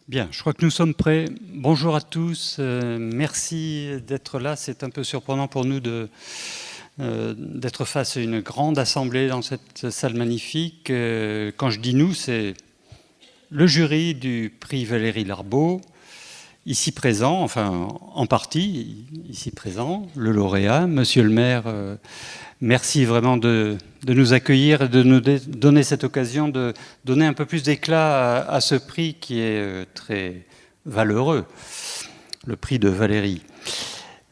Bien, je crois que nous sommes prêts. Bonjour à tous, merci d'être là. C'est un peu surprenant pour nous d'être face à une grande assemblée dans cette salle magnifique. Quand je dis nous, c'est le jury du prix Valéry Larbaud, ici présent, enfin en partie ici présent, le lauréat, monsieur le maire. Merci vraiment de nous accueillir et de nous donner cette occasion de donner un peu plus d'éclat à ce prix qui est très valeureux, le prix de Valéry.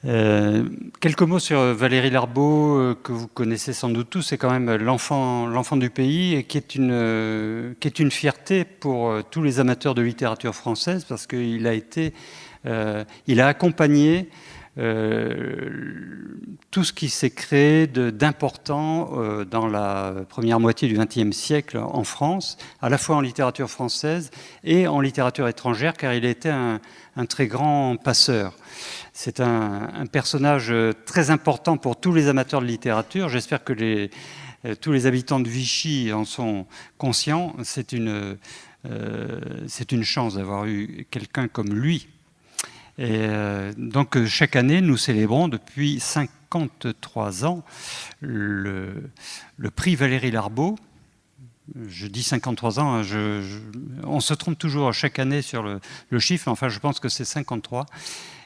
Quelques mots sur Valéry Larbaud, que vous connaissez sans doute tous. C'est quand même l'enfant du pays et qui est une fierté pour tous les amateurs de littérature française, parce qu'il il a accompagné tout ce qui s'est créé d'important dans la première moitié du XXe siècle en France, à la fois en littérature française et en littérature étrangère, car il a été un très grand passeur. C'est un personnage très important pour tous les amateurs de littérature. J'espère que tous les habitants de Vichy en sont conscients. C'est une chance d'avoir eu quelqu'un comme lui. Et donc chaque année, nous célébrons depuis 53 ans le prix Valéry Larbaud. Je dis 53 ans, on se trompe toujours chaque année sur le chiffre, enfin je pense que c'est 53.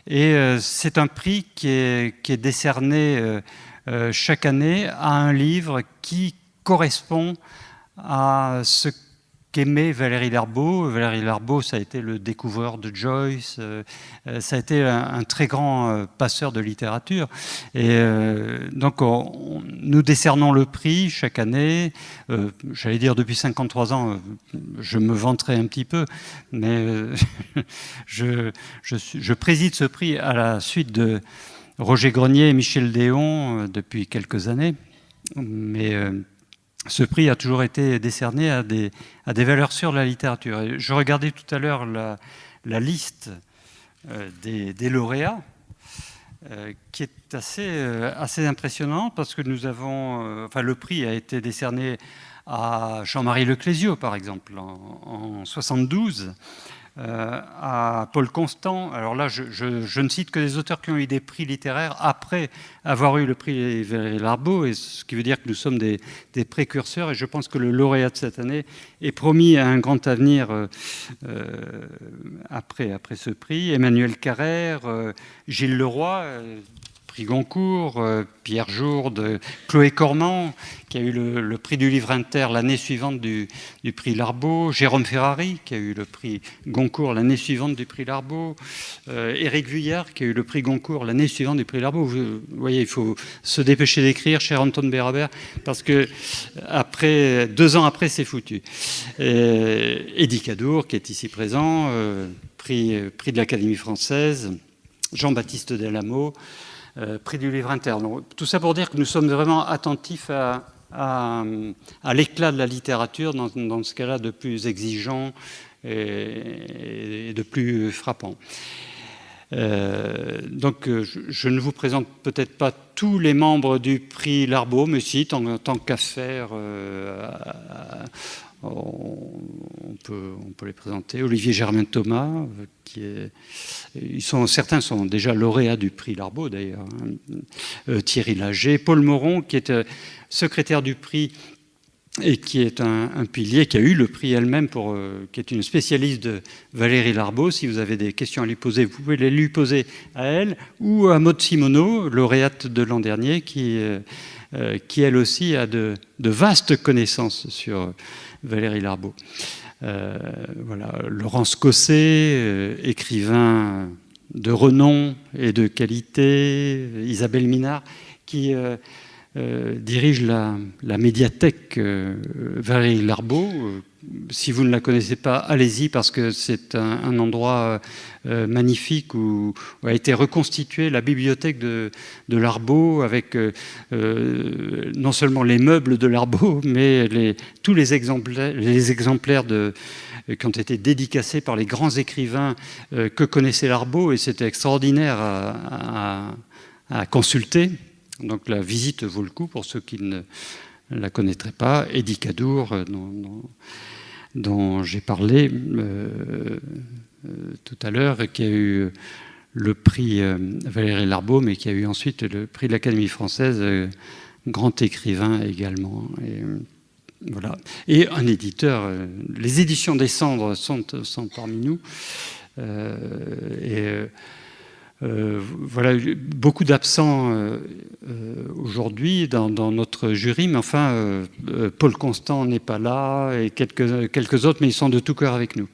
Et c'est un prix qui est décerné chaque année à un livre qui correspond à ce qu'aimait Valéry Larbaud. Valéry Larbaud, ça a été le découvreur de Joyce, ça a été un très grand passeur de littérature. Et donc, nous décernons le prix chaque année. J'allais dire depuis 53 ans, je me vanterai un petit peu, mais je préside ce prix à la suite de Roger Grenier et Michel Déon depuis quelques années. Mais ce prix a toujours été décerné à des valeurs sûres de la littérature. Et je regardais tout à l'heure la liste des lauréats, qui est assez impressionnante, parce que nous avons... le prix a été décerné à Jean-Marie Leclésio, par exemple, en 72, à Paul Constant. Alors là, je ne cite que des auteurs qui ont eu des prix littéraires après avoir eu le prix Valéry Larbaud, et ce qui veut dire que nous sommes des précurseurs, et je pense que le lauréat de cette année est promis à un grand avenir après ce prix. Emmanuel Carrère, Gilles Leroy, prix Goncourt, Pierre Jourde, Chloé Cormand, qui a eu le prix du livre inter l'année suivante du prix Larbaud, Jérôme Ferrari, qui a eu le prix Goncourt l'année suivante du prix Larbaud, Éric Vuillard, qui a eu le prix Goncourt l'année suivante du prix Larbaud. Vous voyez, il faut se dépêcher d'écrire, cher Antoine Bérabert, parce que 2 ans après, c'est foutu. Eddie Cadour, qui est ici présent, prix de l'Académie française, Jean-Baptiste Delamo, prix du livre inter. Donc, tout ça pour dire que nous sommes vraiment attentifs à l'éclat de la littérature, dans ce cas-là de plus exigeant et de plus frappant. Donc je ne vous présente peut-être pas tous les membres du prix Larbaud, mais si, tant qu'à faire, on peut les présenter. Olivier Germain-Thomas, certains sont déjà lauréats du prix Larbaud d'ailleurs. Thierry Laget, Paul Moron, qui est secrétaire du prix et qui est un pilier, qui a eu le prix elle-même, qui est une spécialiste de Valéry Larbaud. Si vous avez des questions à lui poser, vous pouvez les lui poser à elle, ou à Maud Simoneau, lauréate de l'an dernier, qui elle aussi a de vastes connaissances sur Valéry Larbaud. Voilà. Laurence Cosset, écrivain de renom et de qualité, Isabelle Minard, qui dirige la médiathèque Valéry Larbaud. Si vous ne la connaissez pas, allez-y, parce que c'est un endroit magnifique où a été reconstituée la bibliothèque de Larbaud, avec non seulement les meubles de Larbaud, mais tous les exemplaires qui ont été dédicacés par les grands écrivains que connaissait Larbaud, et c'était extraordinaire à consulter. Donc la visite vaut le coup pour ceux qui ne la connaîtraient pas. Eddie Cadour, dont j'ai parlé, tout à l'heure, qui a eu le prix Valéry Larbaud, mais qui a eu ensuite le prix de l'Académie française, grand écrivain également. Et, voilà. Et un éditeur. Les éditions des Cendres sont parmi nous. Voilà, beaucoup d'absents aujourd'hui dans notre jury, mais enfin, Paul Constant n'est pas là, et quelques autres, mais ils sont de tout cœur avec nous.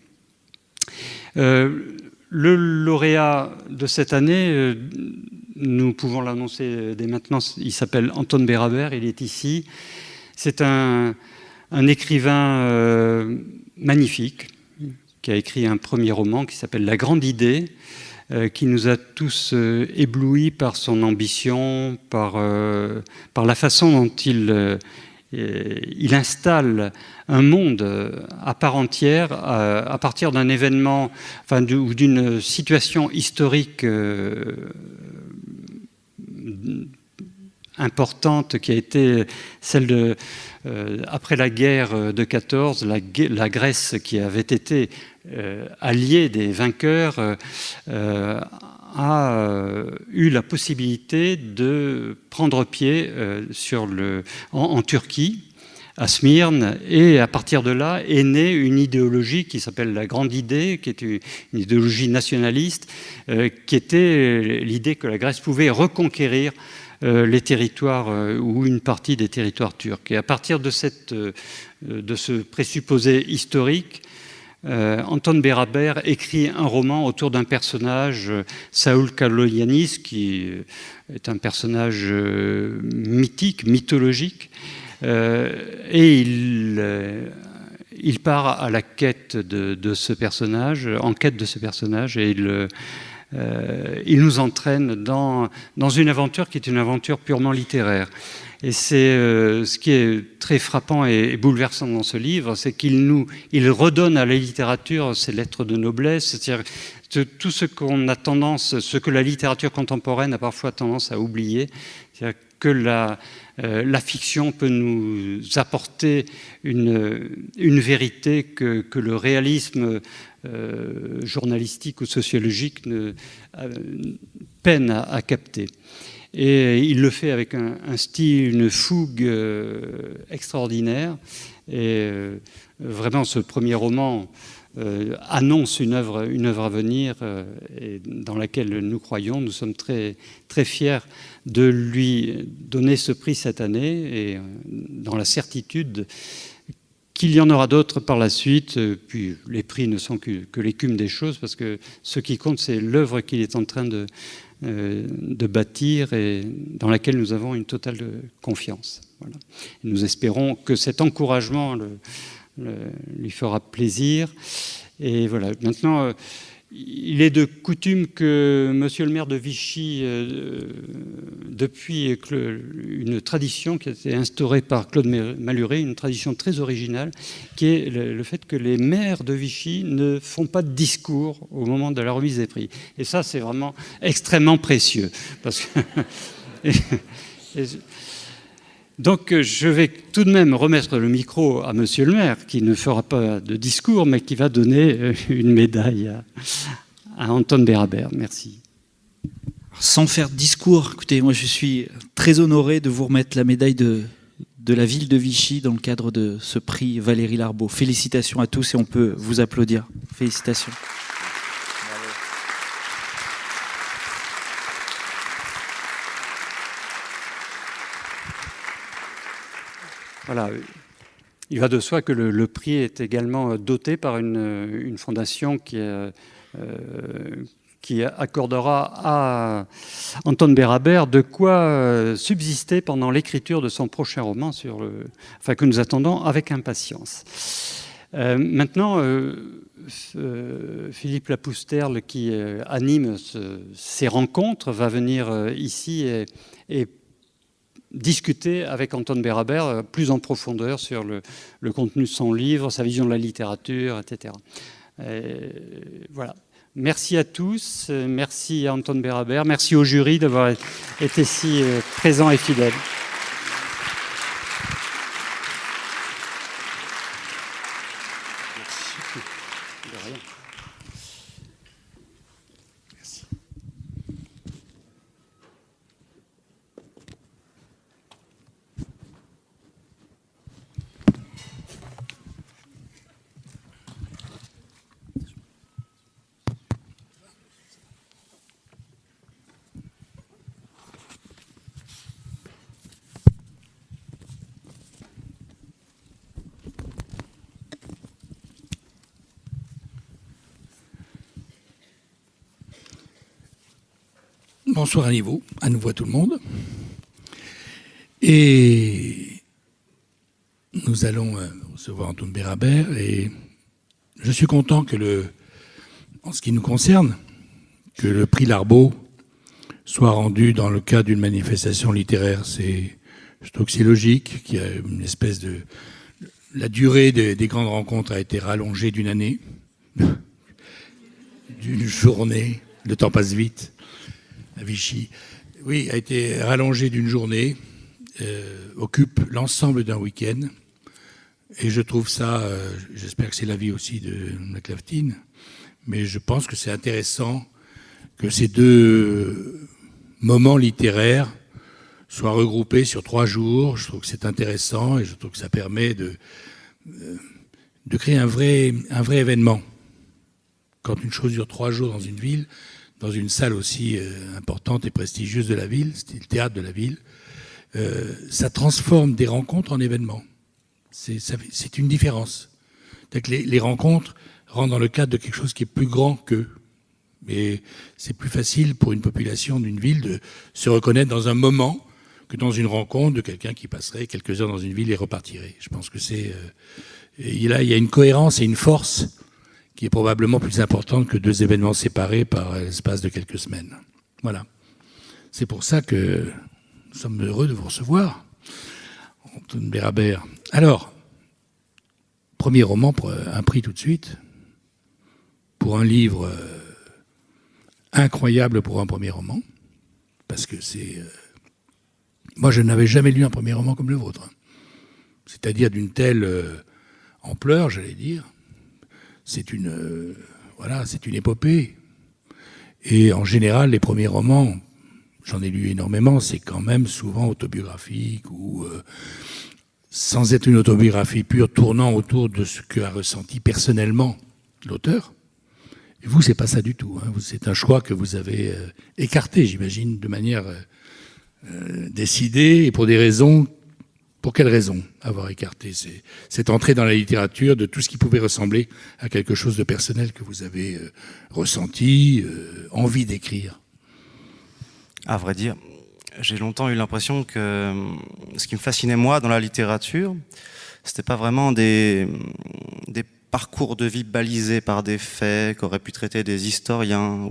Le lauréat de cette année, nous pouvons l'annoncer dès maintenant, il s'appelle Anton Bérabère, il est ici. C'est un écrivain magnifique qui a écrit un premier roman qui s'appelle La Grande Idée, qui nous a tous éblouis par son ambition, par la façon dont il installe un monde à part entière à partir d'un événement, enfin, ou d'une situation historique importante qui a été celle de après la guerre de 14, la Grèce qui avait été alliée des vainqueurs a eu la possibilité de prendre pied en Turquie, à Smyrne, et à partir de là est née une idéologie qui s'appelle la Grande Idée, qui est une idéologie nationaliste, qui était l'idée que la Grèce pouvait reconquérir les territoires ou une partie des territoires turcs. Et à partir de ce présupposé historique, Anton Bérabère écrit un roman autour d'un personnage, Saoul Kaloyanis, qui est un personnage mythique, mythologique, et il part à la quête de ce personnage, en quête de ce personnage, et il nous entraîne dans une aventure qui est une aventure purement littéraire. Et c'est ce qui est très frappant et bouleversant dans ce livre, c'est qu'il redonne à la littérature ses lettres de noblesse, c'est-à-dire tout ce que la littérature contemporaine a parfois tendance à oublier, c'est-à-dire que la fiction peut nous apporter une vérité que le réalisme journalistique ou sociologique peine à capter. Et il le fait avec un style, une fougue extraordinaire. Et vraiment, ce premier roman annonce une œuvre à venir et dans laquelle nous croyons. Nous sommes très, très fiers de lui donner ce prix cette année et dans la certitude qu'il y en aura d'autres par la suite. Puis les prix ne sont que l'écume des choses, parce que ce qui compte, c'est l'œuvre qu'il est en train de bâtir et dans laquelle nous avons une totale confiance. Voilà. Nous espérons que cet encouragement lui fera plaisir. Et voilà. Maintenant, il est de coutume que Monsieur le maire de Vichy, depuis une tradition qui a été instaurée par Claude Malhuret, une tradition très originale, qui est le fait que les maires de Vichy ne font pas de discours au moment de la remise des prix. Et ça, c'est vraiment extrêmement précieux. Parce que donc, je vais tout de même remettre le micro à Monsieur le maire, qui ne fera pas de discours, mais qui va donner une médaille à Anton Bérabère. Merci. Sans faire de discours, écoutez, moi je suis très honoré de vous remettre la médaille de la ville de Vichy dans le cadre de ce prix Valéry Larbaud. Félicitations à tous et on peut vous applaudir. Félicitations. Voilà. Il va de soi que le prix est également doté par une fondation qui accordera à Anton Bérabère de quoi subsister pendant l'écriture de son prochain roman, que nous attendons avec impatience. Maintenant, Philippe Lapousterle, qui anime ces rencontres, va venir ici et discuter avec Anton Bérabère plus en profondeur sur le contenu de son livre, sa vision de la littérature, etc. Voilà. Merci à tous, merci à Anton Bérabère, merci au jury d'avoir été si présent et fidèle. Bonsoir à nouveau à tout le monde. Et nous allons recevoir Antoine Bérabère. Et je suis content que en ce qui nous concerne, que le prix Larbaud soit rendu dans le cadre d'une manifestation littéraire. Je trouve que c'est logique, qu'il y a une espèce de... La durée des grandes rencontres a été rallongée d'une année, d'une journée. Le temps passe vite à Vichy. Oui, a été rallongée d'une journée, occupe l'ensemble d'un week-end. Et je trouve ça, j'espère que c'est l'avis aussi de la Clavetine, mais je pense que c'est intéressant que ces deux moments littéraires soient regroupés sur 3 jours. Je trouve que c'est intéressant et je trouve que ça permet de créer un vrai événement. Quand une chose dure 3 jours dans une ville, dans une salle aussi importante et prestigieuse de la ville, c'était le théâtre de la ville, ça transforme des rencontres en événements. C'est une différence. C'est-à-dire que les rencontres rentrent dans le cadre de quelque chose qui est plus grand qu'eux. Mais c'est plus facile pour une population d'une ville de se reconnaître dans un moment que dans une rencontre de quelqu'un qui passerait quelques heures dans une ville et repartirait. Je pense que il y a une cohérence et une force qui est probablement plus importante que 2 événements séparés par l'espace de quelques semaines. Voilà. C'est pour ça que nous sommes heureux de vous recevoir, Antoine Bérabère. Alors, premier roman, pour un prix tout de suite, pour un livre incroyable pour un premier roman, parce que moi, je n'avais jamais lu un premier roman comme le vôtre, c'est-à-dire d'une telle ampleur, j'allais dire. C'est une épopée. Et en général, les premiers romans, j'en ai lu énormément, c'est quand même souvent autobiographique ou sans être une autobiographie pure, tournant autour de ce qu'a ressenti personnellement l'auteur. Et vous, c'est pas ça du tout. C'est un choix que vous avez écarté, j'imagine, de manière décidée et pour des raisons. Pour quelles raisons avoir écarté cette entrée dans la littérature de tout ce qui pouvait ressembler à quelque chose de personnel que vous avez ressenti, envie d'écrire? À vrai dire, j'ai longtemps eu l'impression que ce qui me fascinait moi dans la littérature, c'était pas vraiment des parcours de vie balisés par des faits qu'auraient pu traiter des historiens.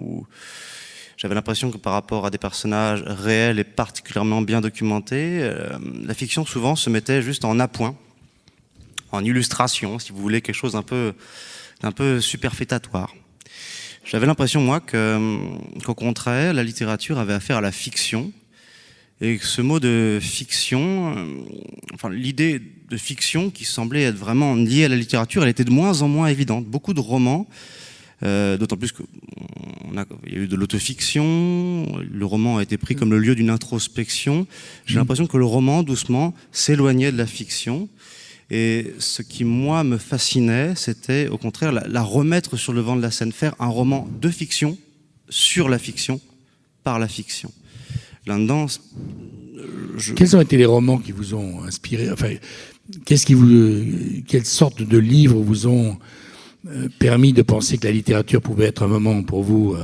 J'avais l'impression que par rapport à des personnages réels et particulièrement bien documentés, la fiction souvent se mettait juste en appoint, en illustration, si vous voulez, quelque chose d'un peu superfétatoire. J'avais l'impression, moi, qu'au contraire, la littérature avait affaire à la fiction, et que ce mot de fiction, l'idée de fiction qui semblait être vraiment liée à la littérature, elle était de moins en moins évidente. Beaucoup de romans, d'autant plus qu'il y a eu de l'autofiction, le roman a été pris comme le lieu d'une introspection. J'ai l'impression que le roman, doucement, s'éloignait de la fiction. Et ce qui, moi, me fascinait, c'était au contraire la remettre sur le devant de la scène, faire un roman de fiction, sur la fiction, par la fiction. Là-dedans, Quels ont été les romans qui vous ont inspiré? Enfin, quelle sorte de livres vous ont permis de penser que la littérature pouvait être un moment pour vous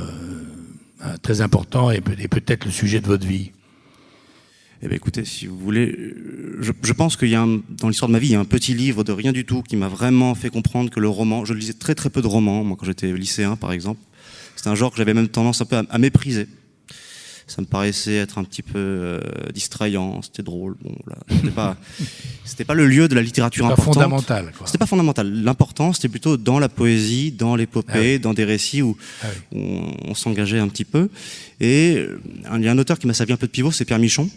très important et peut-être le sujet de votre vie? Eh bien, écoutez, si vous voulez, je pense qu'il y a dans l'histoire de ma vie, il y a un petit livre de rien du tout qui m'a vraiment fait comprendre que le roman, je lisais très très peu de romans, moi quand j'étais lycéen par exemple, c'était un genre que j'avais même tendance un peu à mépriser. Ça me paraissait être un petit peu distrayant, c'était drôle, bon là, c'était pas le lieu de la littérature importante. Pas fondamental, quoi. C'était pas fondamental. L'important, c'était plutôt dans la poésie, dans l'épopée, dans des récits où on s'engageait un petit peu. Et il y a un auteur qui m'a servi un peu de pivot, c'est Pierre Michon.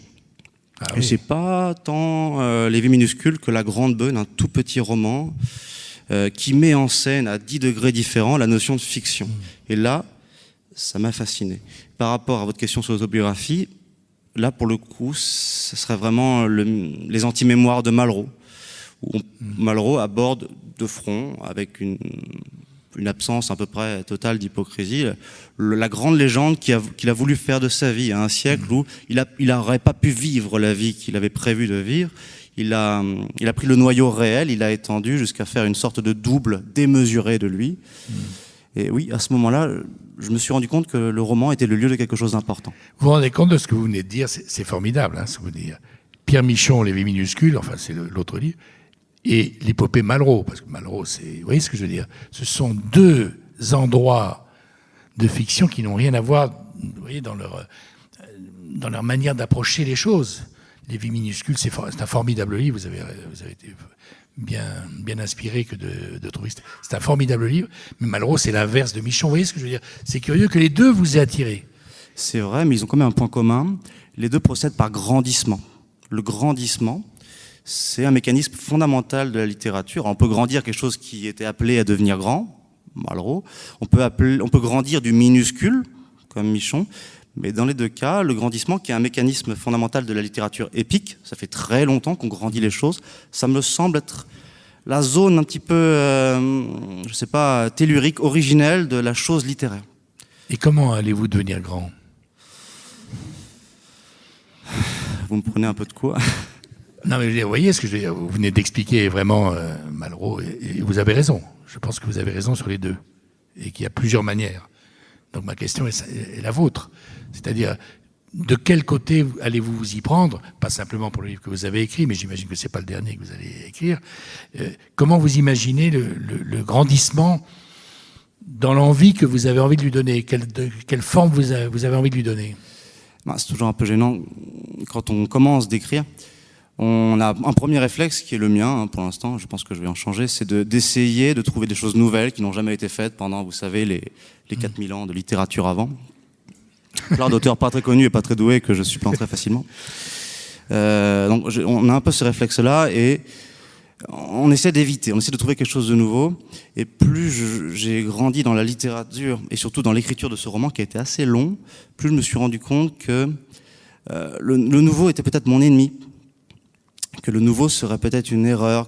Et c'est pas tant Les Vies minuscules que La Grande Beune, un tout petit roman qui met en scène à 10 degrés différents la notion de fiction. Et là, ça m'a fasciné. Par rapport à votre question sur l'autobiographie, là, pour le coup, ce serait vraiment les anti-mémoires de Malraux, où Malraux aborde de front, avec une absence à peu près totale d'hypocrisie, la grande légende qu'il a voulu faire de sa vie, à un siècle où il n'aurait pas pu vivre la vie qu'il avait prévu de vivre. Il a pris le noyau réel, il a étendu jusqu'à faire une sorte de double démesuré de lui. Et oui, à ce moment-là, je me suis rendu compte que le roman était le lieu de quelque chose d'important. Vous vous rendez compte de ce que vous venez de dire? C'est formidable, hein, ce que vous venez de dire. Pierre Michon, Les Vies minuscules, enfin c'est l'autre livre, et l'épopée Malraux, parce que Malraux, vous voyez ce que je veux dire? Ce sont deux endroits de fiction qui n'ont rien à voir, vous voyez, dans leur manière d'approcher les choses. Les Vies minuscules, c'est un formidable livre, vous avez été bien inspiré que de trouver. C'est un formidable livre, mais Malraux, c'est l'inverse de Michon. Vous voyez ce que je veux dire? C'est curieux que les deux vous aient attiré. C'est vrai, mais ils ont quand même un point commun. Les deux procèdent par grandissement. Le grandissement, c'est un mécanisme fondamental de la littérature. On peut grandir quelque chose qui était appelé à devenir grand, Malraux. On peut grandir du minuscule, comme Michon. Mais dans les deux cas, le grandissement, qui est un mécanisme fondamental de la littérature épique, ça fait très longtemps qu'on grandit les choses, ça me semble être la zone un petit peu, je sais pas, tellurique, originelle de la chose littéraire. Et comment allez-vous devenir grand? Vous me prenez un peu de quoi? Non, mais vous voyez ce que je veux dire? Vous venez d'expliquer vraiment Malraux, et vous avez raison. Je pense que vous avez raison sur les deux, et qu'il y a plusieurs manières. Donc ma question est la vôtre. C'est-à-dire, de quel côté allez-vous vous y prendre? Pas simplement pour le livre que vous avez écrit, mais j'imagine que ce n'est pas le dernier que vous allez écrire. Comment vous imaginez le grandissement dans l'envie que vous avez envie de lui donner? Quelle forme vous avez envie de lui donner? C'est toujours un peu gênant. Quand on commence d'écrire, on a un premier réflexe qui est le mien, pour l'instant, je pense que je vais en changer, c'est d'essayer de trouver des choses nouvelles qui n'ont jamais été faites pendant, vous savez, les 4000 ans de littérature avant. Plein d'auteurs pas très connus et pas très doués que je supplante très facilement. Donc on a un peu ce réflexe-là et on essaie d'éviter, on essaie de trouver quelque chose de nouveau. Et plus j'ai grandi dans la littérature et surtout dans l'écriture de ce roman qui a été assez long, plus je me suis rendu compte que le nouveau était peut-être mon ennemi, que le nouveau serait peut-être une erreur.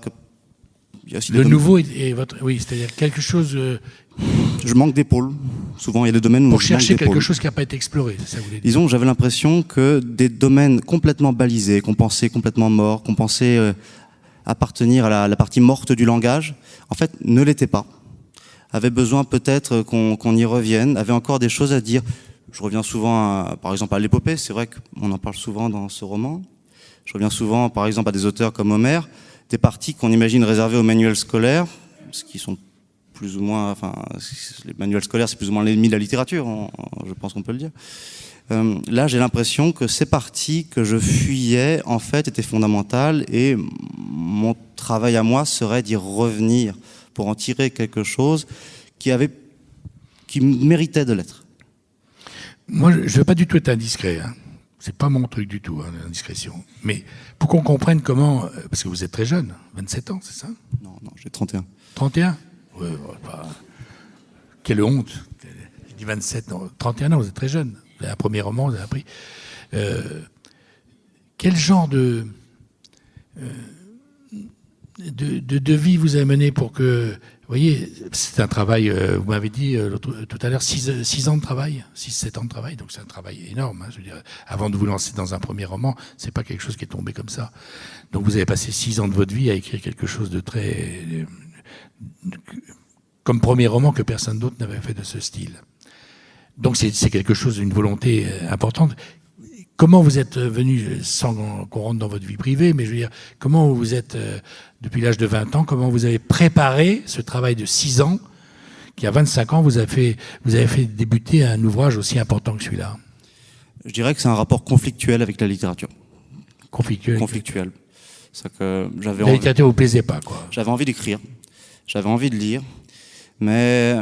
Le nouveau est votre... Oui, c'est-à-dire quelque chose... Je manque d'épaules. Souvent, il y a des domaines où pour je manque chercher d'épaules. quelque chose qui n'a pas été exploré, c'est ça que vous voulez dire? Disons, j'avais l'impression que des domaines complètement balisés, qu'on pensait complètement morts, qu'on pensait appartenir à la partie morte du langage, en fait, ne l'étaient pas. Avaient besoin peut-être qu'on y revienne, avaient encore des choses à dire. Je reviens souvent, par exemple, à l'épopée. C'est vrai qu'on en parle souvent dans ce roman. Je reviens souvent, par exemple, à des auteurs comme Homère, des parties qu'on imagine réservées aux manuels scolaires, ce qui sont plus ou moins, enfin, les manuels scolaires, c'est plus ou moins l'ennemi de la littérature, je pense qu'on peut le dire. Là, j'ai l'impression que ces parties que je fuyais, en fait, étaient fondamentales et mon travail à moi serait d'y revenir pour en tirer quelque chose qui méritait de l'être. Moi, je ne veux pas du tout être indiscret, hein. C'est pas mon truc du tout, hein, l'indiscrétion. Mais pour qu'on comprenne comment... Parce que vous êtes très jeune, 27 ans, c'est ça? Non, j'ai 31. 31? Ouais, pas... Quelle honte. Je dis 27, non, 31 ans, vous êtes très jeune. Vous avez un premier roman, vous avez appris. Quel genre de vie vous avez mené pour que... Vous voyez, c'est un travail, vous m'avez dit tout à l'heure, 6 ans de travail, 6-7 ans de travail, donc c'est un travail énorme. Hein, je veux dire, avant de vous lancer dans un premier roman, c'est pas quelque chose qui est tombé comme ça. Donc vous avez passé 6 ans de votre vie à écrire quelque chose de très... comme premier roman que personne d'autre n'avait fait de ce style. Donc c'est quelque chose, une volonté importante. Comment vous êtes venu, sans qu'on rentre dans votre vie privée, mais je veux dire, comment vous êtes, depuis l'âge de 20 ans, comment vous avez préparé ce travail de 6 ans, qui à 25 ans, vous avez fait débuter un ouvrage aussi important que celui-là? Je dirais que c'est un rapport conflictuel avec la littérature. Conflictuel. C'est que la littérature vous plaisait pas, quoi. J'avais envie d'écrire, j'avais envie de lire, mais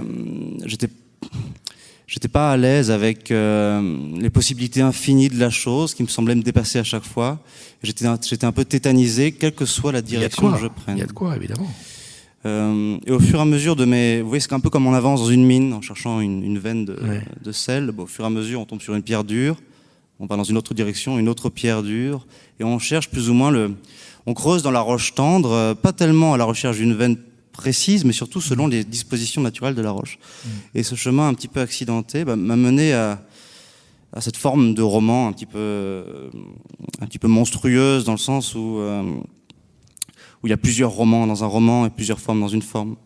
j'étais pas à l'aise avec les possibilités infinies de la chose qui me semblaient me dépasser à chaque fois. J'étais un peu tétanisé, quelle que soit la direction que je prenne. Il y a de quoi, évidemment. Et au fur et à mesure de vous voyez, c'est un peu comme on avance dans une mine en cherchant une veine de sel. Bon, au fur et à mesure, on tombe sur une pierre dure, on va dans une autre direction, une autre pierre dure, et on cherche plus ou moins on creuse dans la roche tendre, pas tellement à la recherche d'une veine précise, mais surtout selon les dispositions naturelles de la roche. Et ce chemin un petit peu accidenté m'a mené à cette forme de roman un petit peu monstrueuse, dans le sens où il y a plusieurs romans dans un roman et plusieurs formes dans une forme.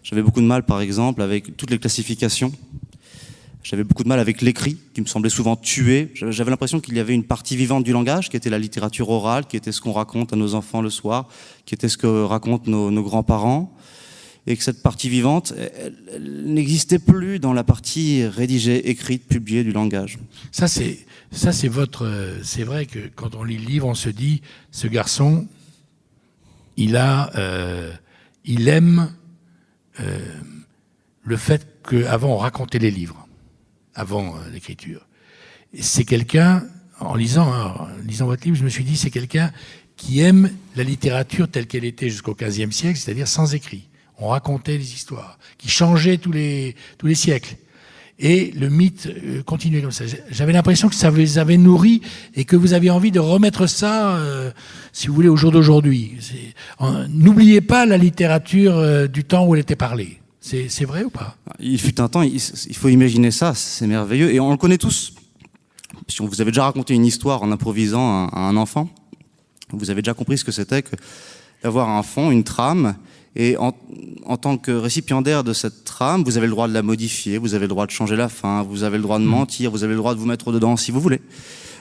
J'avais beaucoup de mal, par exemple, avec toutes les classifications. J'avais beaucoup de mal avec l'écrit, qui me semblait souvent tué. J'avais l'impression qu'il y avait une partie vivante du langage, qui était la littérature orale, qui était ce qu'on raconte à nos enfants le soir, qui était ce que racontent nos grands-parents, et que cette partie vivante, elle n'existait plus dans la partie rédigée, écrite, publiée du langage. Ça c'est votre. C'est vrai que quand on lit le livre, on se dit, ce garçon, il aime le fait qu'avant on racontait les livres, avant l'écriture. C'est quelqu'un, en lisant votre livre, je me suis dit, c'est quelqu'un qui aime la littérature telle qu'elle était jusqu'au XVe siècle, c'est-à-dire sans écrit. On racontait les histoires, qui changeaient tous les siècles. Et le mythe continuait comme ça. J'avais l'impression que ça vous avait nourri et que vous aviez envie de remettre ça, si vous voulez, au jour d'aujourd'hui. N'oubliez pas la littérature du temps où elle était parlée. C'est vrai ou pas? Il fut un temps, il faut imaginer ça, c'est merveilleux. Et on le connaît tous. Si vous avez déjà raconté une histoire en improvisant à un enfant, vous avez déjà compris ce que c'était que d'avoir un fond, une trame. Et en tant que récipiendaire de cette trame, vous avez le droit de la modifier, vous avez le droit de changer la fin, vous avez le droit de mentir, vous avez le droit de vous mettre dedans si vous voulez.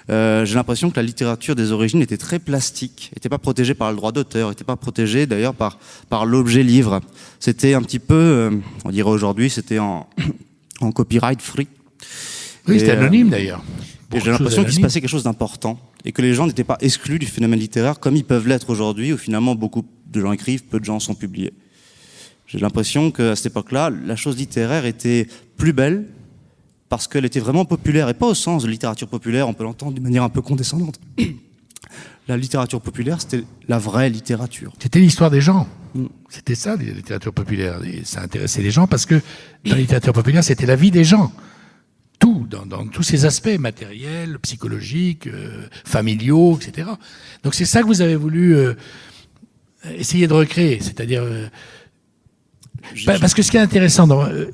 J'ai l'impression que la littérature des origines était très plastique, n'était pas protégée par le droit d'auteur, n'était pas protégée d'ailleurs par l'objet livre. C'était un petit peu, on dirait aujourd'hui, c'était en copyright free. Oui, c'était anonyme d'ailleurs. Et j'ai l'impression qu'il se passait quelque chose d'important et que les gens n'étaient pas exclus du phénomène littéraire comme ils peuvent l'être aujourd'hui, où finalement beaucoup de gens écrivent, peu de gens sont publiés. J'ai l'impression qu'à cette époque-là, la chose littéraire était plus belle parce qu'elle était vraiment populaire, et pas au sens de littérature populaire, on peut l'entendre d'une manière un peu condescendante. La littérature populaire, c'était la vraie littérature. C'était l'histoire des gens. C'était ça, la littérature populaire. Et ça intéressait les gens parce que dans la littérature populaire, c'était la vie des gens. Tout, dans tous ces aspects matériels, psychologiques, familiaux, etc. Donc c'est ça que vous avez voulu essayer de recréer, c'est-à-dire... parce que ce qui est intéressant,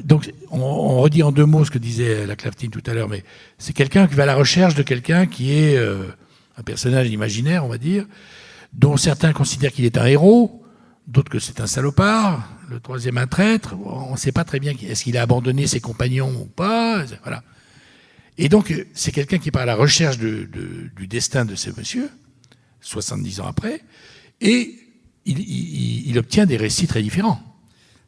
donc on redit en deux mots ce que disait la Claftine tout à l'heure, mais c'est quelqu'un qui va à la recherche de quelqu'un qui est un personnage imaginaire, on va dire, dont certains considèrent qu'il est un héros, d'autres que c'est un salopard, le troisième un traître. On ne sait pas très bien est-ce qu'il a abandonné ses compagnons ou pas, voilà. Et donc c'est quelqu'un qui part à la recherche du destin de ce monsieur, 70 ans après, et il obtient des récits très différents.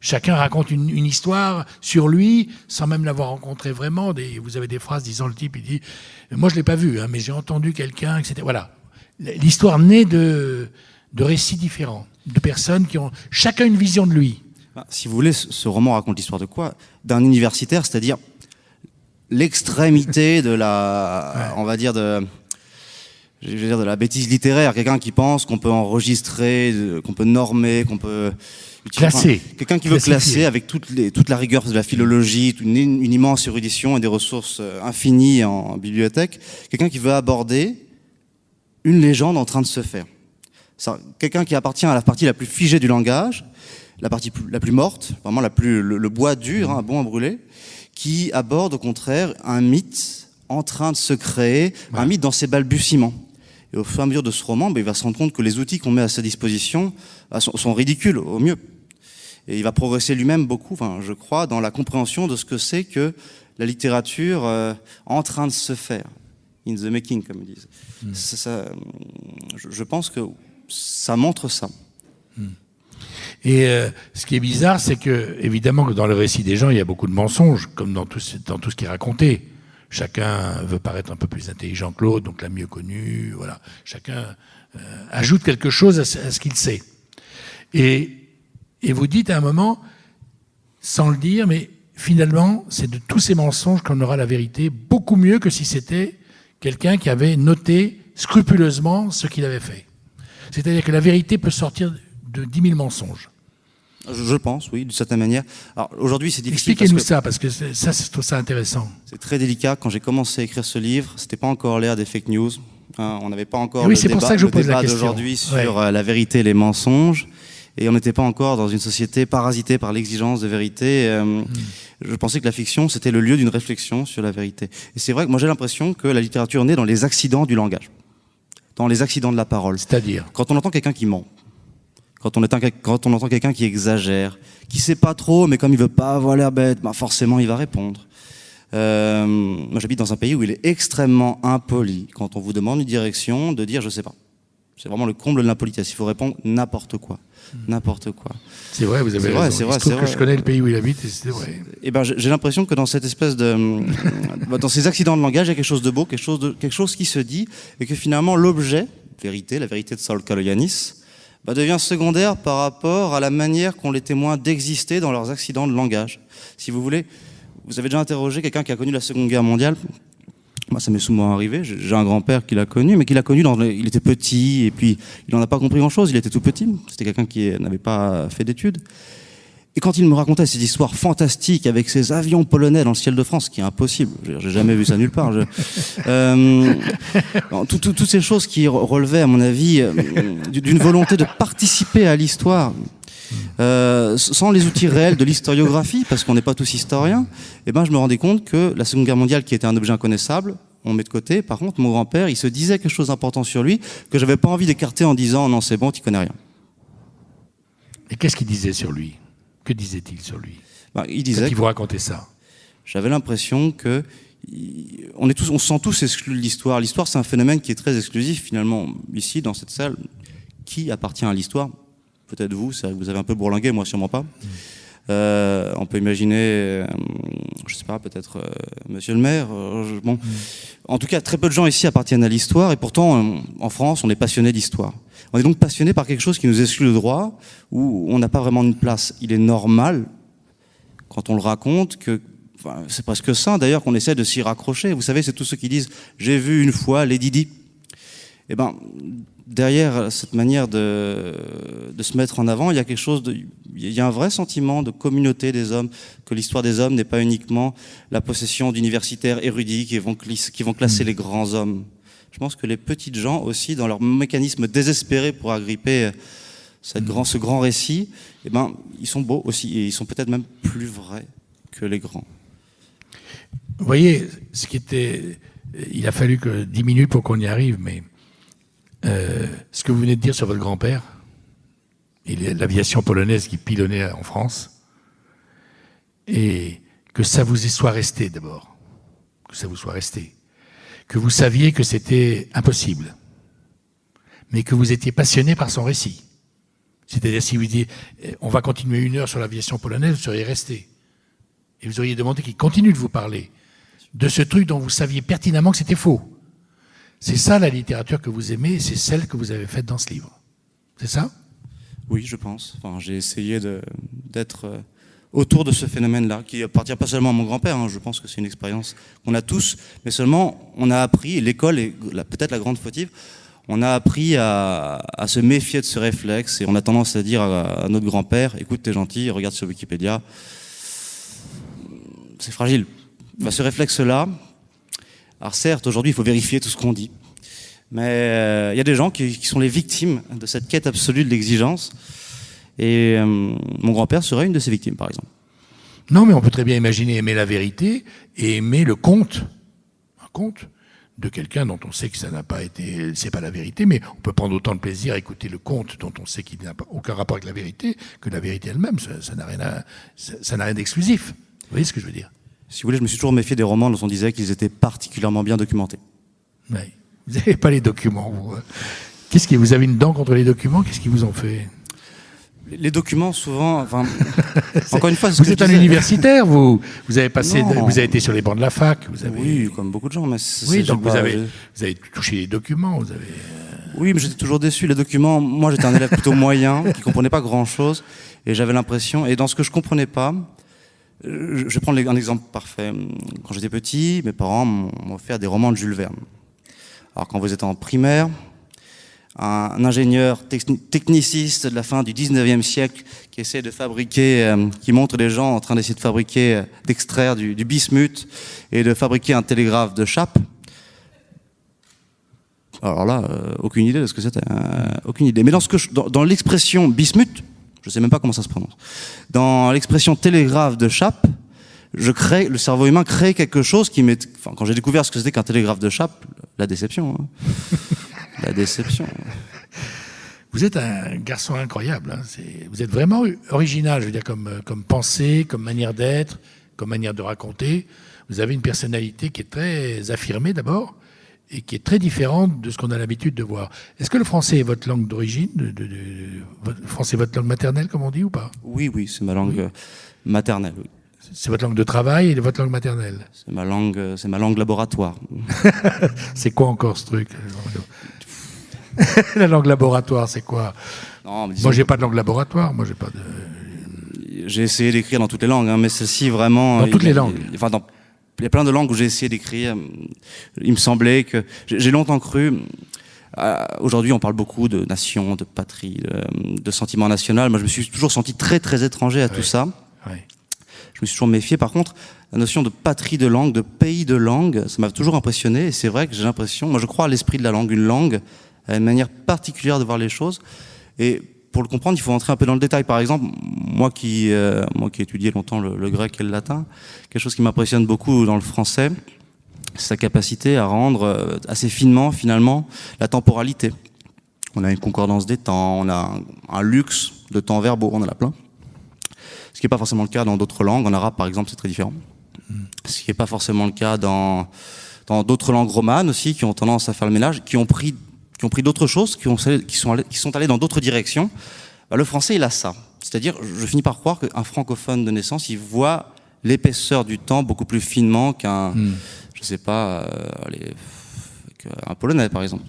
Chacun raconte une histoire sur lui, sans même l'avoir rencontré vraiment. Vous avez des phrases disant, le type, il dit « Moi, je ne l'ai pas vu, hein, mais j'ai entendu quelqu'un, etc. » Voilà. L'histoire naît de récits différents, de personnes qui ont chacun une vision de lui. Si vous voulez, ce roman raconte l'histoire de quoi? D'un universitaire, c'est-à-dire l'extrémité de la... on va dire de... Je veux dire de la bêtise littéraire, quelqu'un qui pense qu'on peut enregistrer, qu'on peut normer, qu'on peut... Classer. Quelqu'un qui veut classer avec toute la rigueur de la philologie, une immense érudition et des ressources infinies en bibliothèque. Quelqu'un qui veut aborder une légende en train de se faire. Quelqu'un qui appartient à la partie la plus figée du langage, la partie la plus morte, vraiment le bois dur, hein, bon à brûler, qui aborde au contraire un mythe en train de se créer, un mythe dans ses balbutiements. Et au fur et à mesure de ce roman, il va se rendre compte que les outils qu'on met à sa disposition sont ridicules au mieux. Et il va progresser lui-même beaucoup, je crois, dans la compréhension de ce que c'est que la littérature en train de se faire. In the making, comme ils disent. Je pense que ça montre ça. Et ce qui est bizarre, c'est que, évidemment, que dans le récit des gens, il y a beaucoup de mensonges, comme dans tout ce qui est raconté. Chacun veut paraître un peu plus intelligent que l'autre, donc l'a mieux connu. Voilà. Chacun ajoute quelque chose à ce qu'il sait. Et vous dites à un moment, sans le dire, mais finalement, c'est de tous ces mensonges qu'on aura la vérité, beaucoup mieux que si c'était quelqu'un qui avait noté scrupuleusement ce qu'il avait fait. C'est-à-dire que la vérité peut sortir de 10 000 mensonges. Je pense, oui, d'une certaine manière. Alors aujourd'hui, c'est difficile. Expliquez-nous ça, parce que ça, je trouve ça intéressant. C'est très délicat. Quand j'ai commencé à écrire ce livre, c'était pas encore l'ère des fake news. On n'avait pas encore le débat d'aujourd'hui sur la vérité et les mensonges. Et on n'était pas encore dans une société parasitée par l'exigence de vérité. Je pensais que la fiction, c'était le lieu d'une réflexion sur la vérité. Et c'est vrai que moi, j'ai l'impression que la littérature naît dans les accidents du langage, dans les accidents de la parole. C'est-à-dire ? Quand on entend quelqu'un qui ment, Quand on entend quelqu'un qui exagère, qui sait pas trop, mais comme il veut pas avoir l'air bête, bah forcément il va répondre. Moi j'habite dans un pays où il est extrêmement impoli, quand on vous demande une direction, de dire je sais pas. C'est vraiment le comble de l'impolitesse, il faut répondre n'importe quoi. N'importe quoi. C'est vrai, vous avez raison. C'est vrai, il se trouve que je connais le pays où il habite et c'est vrai. Et ben, j'ai l'impression que dans cette espèce de... dans ces accidents de langage, il y a quelque chose de beau, quelque chose qui se dit, et que finalement l'objet, la vérité de Saul Kaloyanis, devient secondaire par rapport à la manière qu'ont les témoins d'exister dans leurs accidents de langage. Si vous voulez, vous avez déjà interrogé quelqu'un qui a connu la Seconde Guerre mondiale. Moi, ça m'est souvent arrivé. J'ai un grand-père qui l'a connu, mais qui l'a connu il était petit, et puis il n'en a pas compris grand-chose. Il était tout petit. C'était quelqu'un qui n'avait pas fait d'études. Et quand il me racontait ces histoires fantastiques avec ces avions polonais dans le ciel de France, ce qui est impossible, j'ai jamais vu ça nulle part. Toutes ces choses qui relevaient, à mon avis, d'une volonté de participer à l'histoire, sans les outils réels de l'historiographie, parce qu'on n'est pas tous historiens, et je me rendais compte que la Seconde Guerre mondiale, qui était un objet inconnaissable, on met de côté. Par contre, mon grand-père, il se disait quelque chose d'important sur lui que j'avais pas envie d'écarter en disant non, c'est bon, tu connais rien. Et qu'est-ce qu'il disait sur lui? Que disait-il sur lui? Il disait. Quand il vous racontait ça. J'avais l'impression que on se sent tous exclus de l'histoire. L'histoire, c'est un phénomène qui est très exclusif finalement. Ici, dans cette salle, qui appartient à l'histoire? Peut-être vous, vous avez un peu bourlingué, moi sûrement pas. On peut imaginer, je sais pas, peut-être Monsieur le maire. Bon. En tout cas, très peu de gens ici appartiennent à l'histoire, et pourtant, en France, on est passionné d'histoire. On est donc passionné par quelque chose qui nous exclut le droit, où on n'a pas vraiment une place. Il est normal, quand on le raconte, c'est presque sain d'ailleurs qu'on essaie de s'y raccrocher. Vous savez, c'est tous ceux qui disent « j'ai vu une fois Lady Di ». Eh ben, derrière cette manière de se mettre en avant, il y a quelque chose il y a un vrai sentiment de communauté des hommes, que l'histoire des hommes n'est pas uniquement la possession d'universitaires érudits qui vont classer les grands hommes. Je pense que les petites gens aussi, dans leur mécanisme désespéré pour agripper ce grand récit, ils sont beaux aussi, et ils sont peut-être même plus vrais que les grands. Vous voyez, il a fallu que 10 minutes pour qu'on y arrive, mais ce que vous venez de dire sur votre grand-père, et l'aviation polonaise qui pilonnait en France, et que ça vous soit resté d'abord, que vous saviez que c'était impossible, mais que vous étiez passionné par son récit. C'est-à-dire, si vous disiez on va continuer 1 heure sur l'aviation polonaise, vous seriez resté. Et vous auriez demandé qu'il continue de vous parler de ce truc dont vous saviez pertinemment que c'était faux. C'est ça la littérature que vous aimez, et c'est celle que vous avez faite dans ce livre. C'est ça? Oui, je pense. J'ai essayé d'être autour de ce phénomène-là, qui appartient pas seulement à mon grand-père. Je pense que c'est une expérience qu'on a tous, mais seulement on a appris, et l'école est peut-être la grande fautive, on a appris à se méfier de ce réflexe, et on a tendance à dire à notre grand-père, écoute, t'es gentil, regarde sur Wikipédia, c'est fragile. Ce réflexe-là, alors certes, aujourd'hui, il faut vérifier tout ce qu'on dit, mais il y a des gens qui sont les victimes de cette quête absolue de l'exigence, et mon grand-père serait une de ces victimes, par exemple. Non, mais on peut très bien imaginer aimer la vérité et aimer le conte. Un conte de quelqu'un dont on sait que ça n'a pas été, c'est pas la vérité, mais on peut prendre autant de plaisir à écouter le conte dont on sait qu'il n'a aucun rapport avec la vérité que la vérité elle-même. Ça n'a rien d'exclusif. Vous voyez ce que je veux dire? Si vous voulez, je me suis toujours méfié des romans dont on disait qu'ils étaient particulièrement bien documentés. Oui. Vous n'avez pas les documents, vous. Vous avez une dent contre les documents? Qu'est-ce qu'ils vous ont fait? Les documents, souvent, encore une fois, vous êtes un universitaire, vous avez été sur les bancs de la fac, oui, comme beaucoup de gens, mais donc vous avez touché les documents, Oui, mais j'étais toujours déçu. Les documents, moi, j'étais un élève plutôt moyen, qui comprenait pas grand-chose, et j'avais l'impression, et dans ce que je comprenais pas, je vais prendre un exemple parfait. Quand j'étais petit, mes parents m'ont offert des romans de Jules Verne. Alors, quand vous êtes en primaire, un ingénieur techniciste de la fin du 19e siècle qui essaie de fabriquer, qui montre des gens en train d'essayer de fabriquer, d'extraire du bismuth et de fabriquer un télégraphe de Chappe. Alors là, aucune idée de ce que c'était, aucune idée. Mais dans l'expression bismuth, je sais même pas comment ça se prononce, dans l'expression télégraphe de Chappe, le cerveau humain crée quelque chose qui quand j'ai découvert ce que c'était qu'un télégraphe de Chappe, la déception. La déception. Vous êtes un garçon incroyable. Hein. Vous êtes vraiment original, je veux dire, comme pensée, comme manière d'être, comme manière de raconter. Vous avez une personnalité qui est très affirmée d'abord et qui est très différente de ce qu'on a l'habitude de voir. Est-ce que le français est votre langue d'origine, le français est votre langue maternelle, comme on dit, ou pas? Oui, c'est ma langue maternelle. Oui. C'est votre langue de travail et votre langue maternelle? C'est ma langue laboratoire. C'est quoi encore ce truc? La langue laboratoire, c'est quoi? Non, mais Moi, j'ai pas de langue laboratoire. Moi, j'ai pas de. J'ai essayé d'écrire dans toutes les langues, hein, mais celle-ci vraiment. Dans toutes les langues. Enfin, il y a plein de langues où j'ai essayé d'écrire. Il me semblait que j'ai longtemps cru. Aujourd'hui, on parle beaucoup de nation, de patrie, de sentiment national. Moi, je me suis toujours senti très, très étranger à tout ça. Ouais. Je me suis toujours méfié. Par contre, la notion de patrie de langue, de pays de langue, ça m'a toujours impressionné. Et c'est vrai que j'ai l'impression, moi, je crois à l'esprit de la langue. Une langue a une manière particulière de voir les choses. Et pour le comprendre, il faut entrer un peu dans le détail. Par exemple, moi qui ai étudié longtemps le grec et le latin, quelque chose qui m'impressionne beaucoup dans le français, c'est sa capacité à rendre assez finement, finalement, la temporalité. On a une concordance des temps, on a un luxe de temps verbaux, on en a plein. Ce qui n'est pas forcément le cas dans d'autres langues. En arabe, par exemple, c'est très différent. Ce qui n'est pas forcément le cas dans d'autres langues romanes aussi, qui ont tendance à faire le ménage, qui ont pris d'autres choses, qui sont allés dans d'autres directions. Bah, le français, il a ça. C'est-à-dire, je finis par croire qu'un francophone de naissance, il voit l'épaisseur du temps beaucoup plus finement qu'un, je sais pas, qu'un Polonais, par exemple.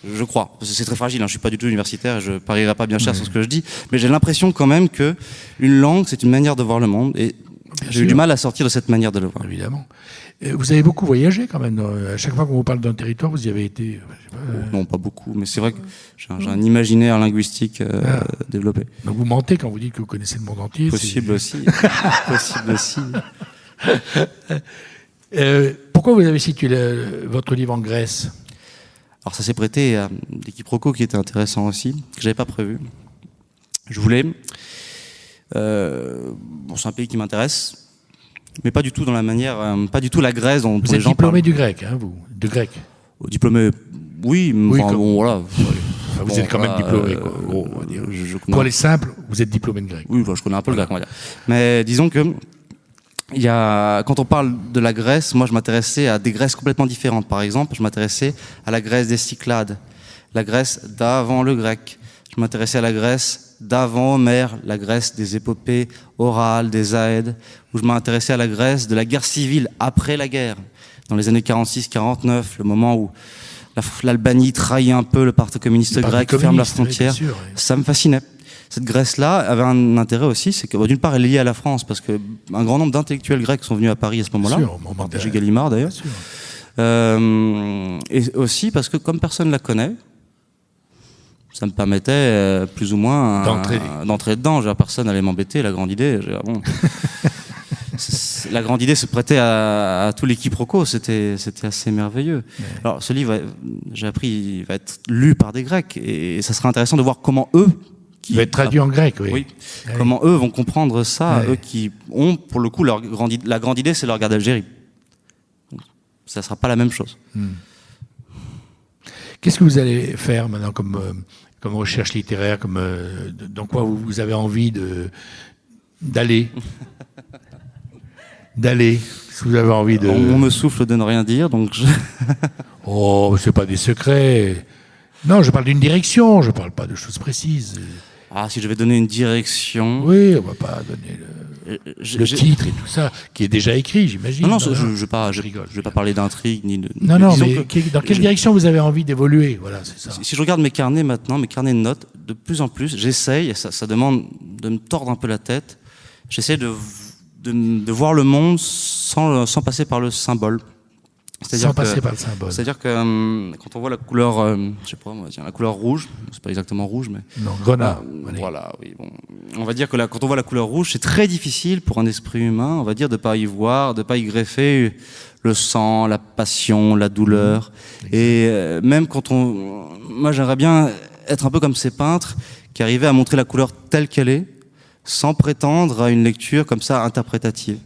Je crois. C'est très fragile, hein. Je suis pas du tout universitaire, je parierai pas bien cher sur ce que je dis, mais j'ai l'impression quand même que une langue, c'est une manière de voir le monde, et j'ai eu du mal à sortir de cette manière de le voir. Évidemment. Vous avez beaucoup voyagé quand même. À chaque fois qu'on vous parle d'un territoire, vous y avez été. Non, pas beaucoup, mais c'est vrai que j'ai un imaginaire linguistique développé. Donc vous mentez quand vous dites que vous connaissez le monde entier. Possible aussi. Possible aussi. Pourquoi vous avez situé votre livre en Grèce? Alors ça s'est prêté à des quiproquos qui étaient intéressants aussi, que j'avais pas prévu. Je voulais. C'est un pays qui m'intéresse. Mais pas du tout dans la manière, pas du tout la Grèce dont Vous les êtes gens diplômé parlent. du grec, hein, vous? De grec? Diplômé, oui, enfin, bon, voilà. Enfin, vous êtes quand même diplômé, quoi. Gros, on va dire. Pour aller simple, vous êtes diplômé de grec. Oui, enfin, je connais un peu le grec, on va dire. Mais disons que, quand on parle de la Grèce, moi je m'intéressais à des Grèces complètement différentes. Par exemple, je m'intéressais à la Grèce des Cyclades, la Grèce d'avant le grec. Je m'intéressais à la Grèce d'avant Homère, la Grèce des épopées orales, des Aèdes, où je m'intéressais à la Grèce de la guerre civile après la guerre, dans les années 46-49, le moment où l'Albanie trahit un peu le Parti communiste grec, ferme la frontière. Sûr, oui. Ça me fascinait. Cette Grèce-là avait un intérêt aussi, c'est que d'une part elle est liée à la France, parce qu'un grand nombre d'intellectuels grecs sont venus à Paris à ce moment-là, G. Gallimard d'ailleurs, et aussi parce que comme personne ne la connaît, ça me permettait plus ou moins d'entrer dedans. Personne n'allait m'embêter. La grande idée, la grande idée se prêtait à tous les quiproquos. C'était assez merveilleux. Ouais. Alors, ce livre, j'ai appris, il va être lu par des Grecs, et ça sera intéressant de voir comment eux, il va être traduit en grec, oui. Oui. Comment eux vont comprendre ça, eux qui ont, pour le coup, la grande idée, c'est leur guerre d'Algérie. Ça ne sera pas la même chose. Qu'est-ce que vous allez faire maintenant comme recherche littéraire, dans quoi vous avez envie d'aller si vous avez envie de... On me souffle de ne rien dire, donc Oh, c'est pas des secrets. Non, je parle d'une direction, je parle pas de choses précises. Ah, si je vais donner une direction... Oui, on va pas donner le titre et tout ça, qui est déjà écrit, j'imagine. Non, je vais pas parler d'intrigue, ni de... Non, mais dans quelle direction vous avez envie d'évoluer? Voilà, c'est ça. Si je regarde mes carnets maintenant, mes carnets de notes, de plus en plus, j'essaye, et ça demande de me tordre un peu la tête, j'essaie de voir le monde sans passer par le symbole. Passer par le symbole. C'est-à-dire que quand on voit la couleur, je sais pas, la couleur rouge, c'est pas exactement rouge, mais... Non, grenat. Voilà, oui. Bon. On va dire que quand on voit la couleur rouge, c'est très difficile pour un esprit humain, on va dire, de pas y voir, de pas y greffer le sang, la passion, la douleur. Et même quand moi, j'aimerais bien être un peu comme ces peintres qui arrivaient à montrer la couleur telle qu'elle est, sans prétendre à une lecture comme ça interprétative.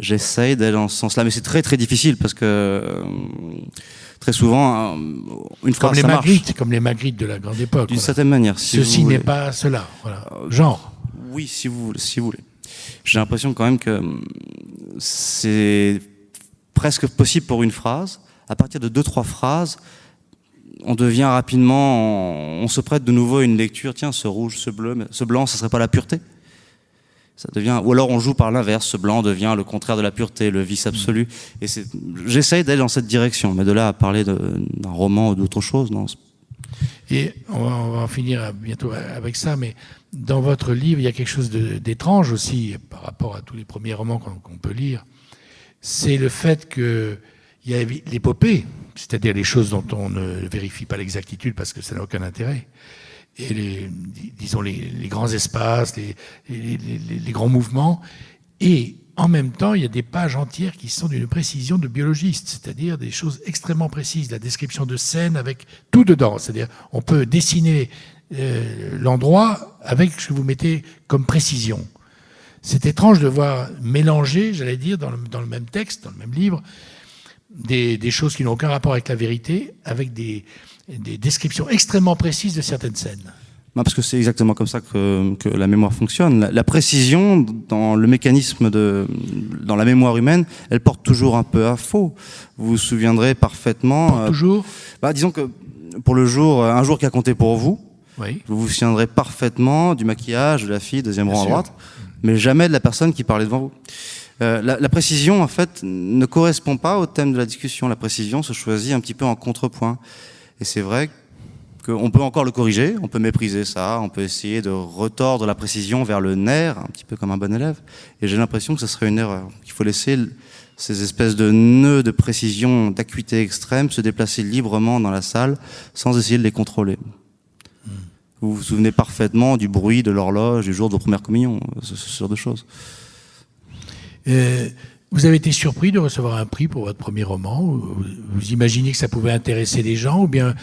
j'essaye d'aller dans ce sens-là. Mais c'est très très difficile parce que très souvent, une phrase, ça marche. Comme les Magritte de la grande époque. D'une certaine manière. Ceci n'est pas cela. Voilà. Genre. Oui, si vous voulez. J'ai l'impression quand même que c'est presque possible pour une phrase. À partir de 2-3 phrases, on devient rapidement, on se prête de nouveau à une lecture. Tiens, ce rouge, ce bleu, ce blanc, ça serait pas la pureté? Ça devient, ou alors on joue par l'inverse. Ce blanc devient le contraire de la pureté, le vice absolu. Et j'essaye d'aller dans cette direction, mais de là à parler d'un roman ou d'autre chose, non. Et on va en finir bientôt avec ça, mais dans votre livre, il y a quelque chose d'étrange aussi par rapport à tous les premiers romans qu'on peut lire. C'est le fait qu'il y a l'épopée, c'est-à-dire les choses dont on ne vérifie pas l'exactitude parce que ça n'a aucun intérêt, et disons les grands espaces, les grands mouvements, et en même temps, il y a des pages entières qui sont d'une précision de biologiste, c'est-à-dire des choses extrêmement précises, la description de scènes avec tout dedans, c'est-à-dire on peut dessiner l'endroit avec ce que vous mettez comme précision. C'est étrange de voir mélanger, j'allais dire, dans le même texte, dans le même livre, des choses qui n'ont aucun rapport avec la vérité, avec des descriptions extrêmement précises de certaines scènes. Non, parce que c'est exactement comme ça que la mémoire fonctionne. La précision dans le mécanisme dans la mémoire humaine, elle porte toujours un peu à faux. Vous vous souviendrez parfaitement. Toujours. Disons que pour un jour qui a compté pour vous, oui. Vous vous souviendrez parfaitement du maquillage de la fille, deuxième rang à droite, mais jamais de la personne qui parlait devant vous. La précision, en fait, ne correspond pas au thème de la discussion. La précision se choisit un petit peu en contrepoint. Et c'est vrai qu'on peut encore le corriger, on peut mépriser ça, on peut essayer de retordre la précision vers le nerf, un petit peu comme un bon élève. Et j'ai l'impression que ce serait une erreur. Qu'il faut laisser ces espèces de nœuds de précision, d'acuité extrême se déplacer librement dans la salle sans essayer de les contrôler. Vous vous souvenez parfaitement du bruit de l'horloge du jour de vos premières communions, ce genre de choses. Vous avez été surpris de recevoir un prix pour votre premier roman? Vous imaginez que ça pouvait intéresser les gens, ou bien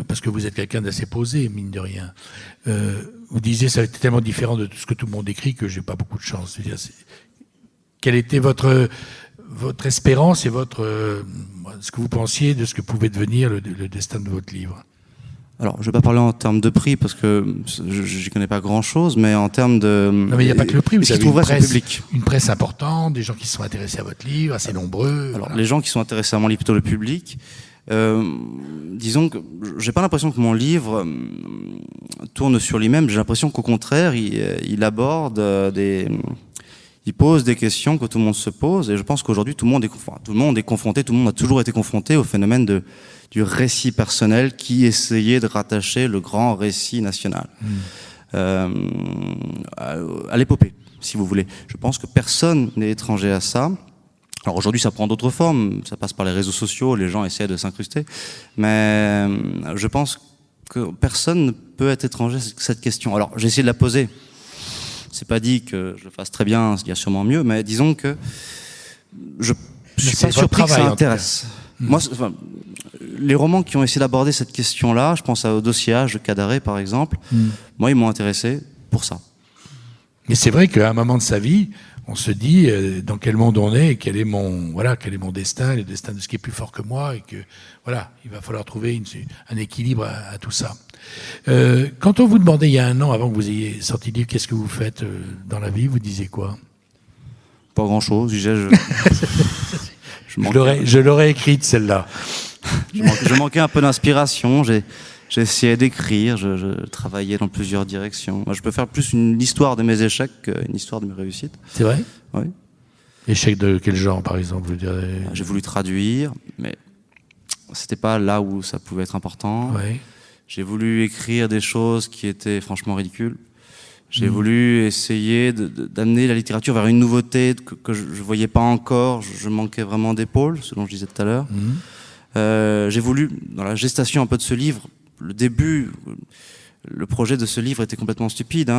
parce que vous êtes quelqu'un d'assez posé, mine de rien. Vous disiez ça était tellement différent de tout ce que tout le monde écrit que j'ai pas beaucoup de chance. C'est-à-dire, quelle était votre espérance et ce que vous pensiez de ce que pouvait devenir le destin de votre livre? Alors, je ne vais pas parler en termes de prix parce que je n'y connais pas grand-chose, mais en termes de... Non, mais il n'y a pas que le prix, vous avez une presse importante, des gens qui se sont intéressés à votre livre, assez nombreux. Alors, les gens qui sont intéressés à mon livre, plutôt le public, disons que j'ai pas l'impression que mon livre tourne sur lui-même, j'ai l'impression qu'au contraire, il aborde il pose des questions que tout le monde se pose, et je pense qu'aujourd'hui, tout le monde est confronté, tout le monde a toujours été confronté au phénomène du récit personnel qui essayait de rattacher le grand récit national à l'épopée, si vous voulez. Je pense que personne n'est étranger à ça. Alors aujourd'hui, ça prend d'autres formes, ça passe par les réseaux sociaux, les gens essaient de s'incruster, mais je pense que personne ne peut être étranger à cette question. Alors j'ai essayé de la poser. C'est pas dit que je le fasse très bien, il y a sûrement mieux, mais disons que je suis pas surpris que ça intéresse. Moi, les romans qui ont essayé d'aborder cette question-là, je pense au Dossiage de Cadaré par exemple, moi ils m'ont intéressé pour ça. Mais c'est vrai qu'à un moment de sa vie, on se dit dans quel monde on est, et quel est mon destin, le destin de ce qui est plus fort que moi, et que voilà, il va falloir trouver un équilibre à tout ça. Quand on vous demandait il y a 1 an, avant que vous ayez sorti le livre, qu'est-ce que vous faites dans la vie, vous disiez quoi? Pas grand-chose, je l'aurais écrite celle-là. Je manquais un peu d'inspiration. J'ai essayé d'écrire. Je travaillais dans plusieurs directions. Moi, je peux faire plus une histoire de mes échecs qu'une histoire de mes réussites. C'est vrai? Oui. Échec de quel genre, par exemple, vous direz? J'ai voulu traduire, mais c'était pas là où ça pouvait être important. Ouais. J'ai voulu écrire des choses qui étaient franchement ridicules. J'ai voulu essayer d'amener la littérature vers une nouveauté que je ne voyais pas encore. Je manquais vraiment d'épaules, ce dont je disais tout à l'heure. J'ai voulu, dans la gestation un peu de ce livre, le début, le projet de ce livre était complètement stupide.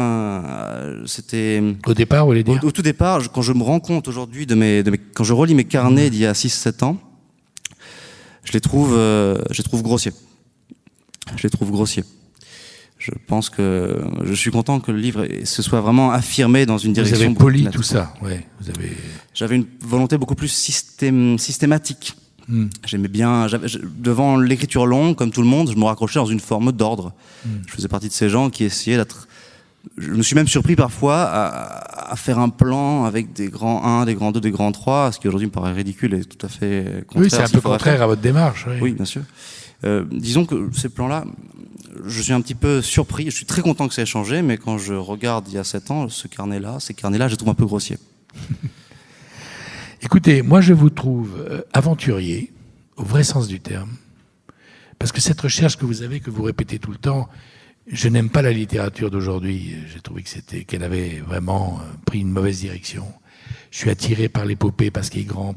C'était... Au départ, vous voulez dire? Au tout départ, quand je me rends compte aujourd'hui, quand je relis mes carnets d'il y a 6-7 ans, je les trouve grossiers. Je les trouve grossiers. Je pense que je suis content que le livre se soit vraiment affirmé dans une direction. Vous avez beaucoup poli plus tout ça, ouais. Vous avez. J'avais une volonté beaucoup plus systématique. J'aimais bien, devant l'écriture longue, comme tout le monde, je me raccrochais dans une forme d'ordre. Je faisais partie de ces gens qui essayaient d'être. Je me suis même surpris parfois à faire un plan avec des grands 1, des grands 2, des grands 3, ce qui aujourd'hui me paraît ridicule et tout à fait contraire. Oui, c'est un peu contraire à votre démarche. Oui, oui bien sûr. Disons que ces plans-là, je suis un petit peu surpris. Je suis très content que ça ait changé, mais quand je regarde il y a 7 ans, ces carnets-là, je les trouve un peu grossiers. Écoutez, moi je vous trouve aventurier, au vrai sens du terme, parce que cette recherche que vous avez, que vous répétez tout le temps, je n'aime pas la littérature d'aujourd'hui. J'ai trouvé qu'elle avait vraiment pris une mauvaise direction. Je suis attiré par l'épopée parce qu'il est grand.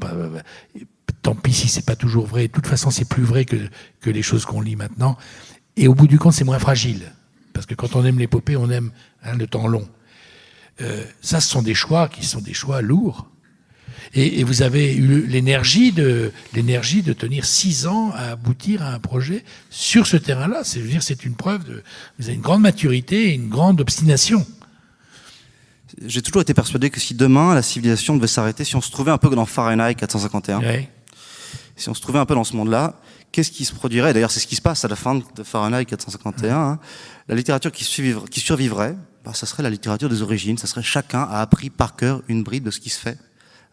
Tant pis si c'est pas toujours vrai. De toute façon, c'est plus vrai que les choses qu'on lit maintenant. Et au bout du compte, c'est moins fragile. Parce que quand on aime l'épopée, on aime le temps long. Ça, ce sont des choix qui sont des choix lourds. Et vous avez eu l'énergie de tenir 6 ans à aboutir à un projet sur ce terrain-là. C'est une preuve vous avez une grande maturité et une grande obstination. J'ai toujours été persuadé que si demain la civilisation devait s'arrêter, si on se trouvait un peu dans Fahrenheit 451, Ouais. si on se trouvait un peu dans ce monde-là, qu'est-ce qui se produirait? D'ailleurs, c'est ce qui se passe à la fin de Fahrenheit 451. Hein. La littérature qui survivrait, ça serait la littérature des origines. Ça serait chacun a appris par cœur une bride de ce qui se fait,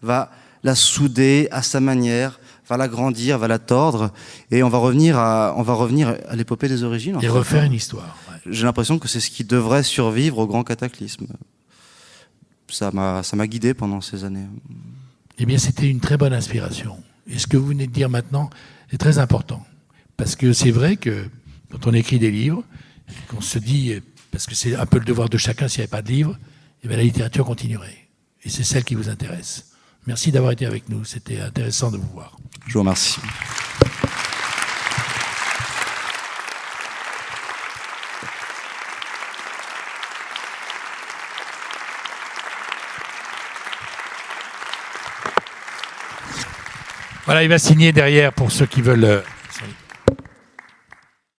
va la souder à sa manière, va l'agrandir, va la tordre, et on va revenir à l'épopée des origines. Et refaire une histoire. Ouais. J'ai l'impression que c'est ce qui devrait survivre au grand cataclysme. Ça m'a guidé pendant ces années. Eh bien, c'était une très bonne inspiration. Et ce que vous venez de dire maintenant est très important. Parce que c'est vrai que quand on écrit des livres, qu'on se dit, parce que c'est un peu le devoir de chacun s'il n'y avait pas de livre, eh bien, la littérature continuerait. Et c'est celle qui vous intéresse. Merci d'avoir été avec nous. C'était intéressant de vous voir. Je vous remercie. Voilà, il va signer derrière pour ceux qui veulent.